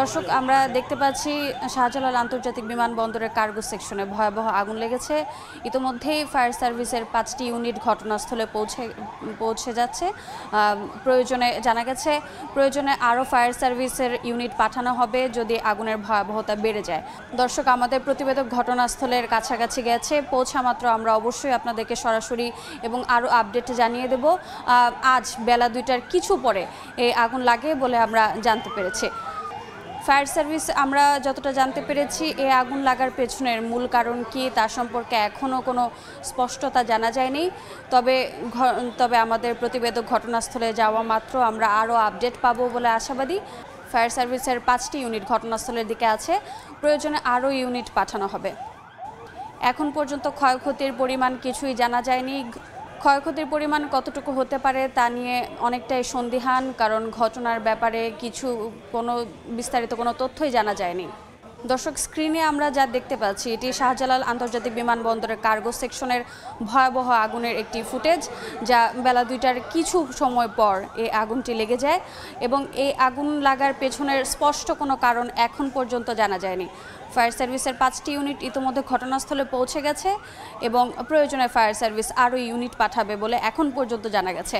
দর্শক আমরা দেখতে পাচ্ছি শাহজালাল আন্তর্জাতিক বিমানবন্দরের কার্গো সেকশনে ভয়াবহ আগুন লেগেছে। ইতোমধ্যেই ফায়ার সার্ভিসের 5টি ইউনিট ঘটনাস্থলে পৌঁছে যাচ্ছে। প্রয়োজনে জানা গেছে প্রয়োজনে আরও ফায়ার সার্ভিসের ইউনিট পাঠানো হবে যদি আগুনের ভয়াবহতা বেড়ে যায়। দর্শক আমাদের প্রতিবেদক ঘটনাস্থলের কাছাকাছি গেছে, পৌঁছা মাত্র আমরা অবশ্যই আপনাদেরকে সরাসরি এবং আরও আপডেট জানিয়ে দেব। আজ বেলা 2টার কিছু পরে এই আগুন লাগে বলে আমরা জানতে পেরেছি। ফায়ার সার্ভিস আমরা যতটা জানতে পেরেছি এই আগুন লাগার পেছনের মূল কারণ কি তা সম্পর্কে এখনও কোনো স্পষ্টতা জানা যায়নি। তবে আমাদের প্রতিবেদক ঘটনাস্থলে যাওয়া মাত্র আমরা আরও আপডেট পাবো বলে আশাবাদী। ফায়ার সার্ভিসের 5টি ইউনিট ঘটনাস্থলের দিকে আছে, প্রয়োজনে আরও ইউনিট পাঠানো হবে। এখন পর্যন্ত ক্ষয়ক্ষতির পরিমাণ কিছুই জানা যায়নি। ক্ষয়ক্ষতির পরিমাণ কতটুকু হতে পারে তা নিয়ে অনেকটাই সন্দিহান, কারণ ঘটনার ব্যাপারে বিস্তারিত কোনো তথ্যই জানা যায়নি। দর্শক স্ক্রিনে আমরা যা দেখতে পাচ্ছি এটি শাহজালাল আন্তর্জাতিক বিমানবন্দরের কার্গো সেকশনের ভয়াবহ আগুনের একটি ফুটেজ, যা বেলা 2টার কিছু সময় পর এই আগুনটি লেগে যায় এবং এই আগুন লাগার পেছনের স্পষ্ট কোনো কারণ এখন পর্যন্ত জানা যায়নি। ফায়ার সার্ভিসের 5টি ইউনিট ইতিমধ্যে ঘটনাস্থলে পৌঁছে গেছে এবং প্রয়োজনে ফায়ার সার্ভিস আরও ইউনিট পাঠাবে বলে এখন পর্যন্ত জানা গেছে।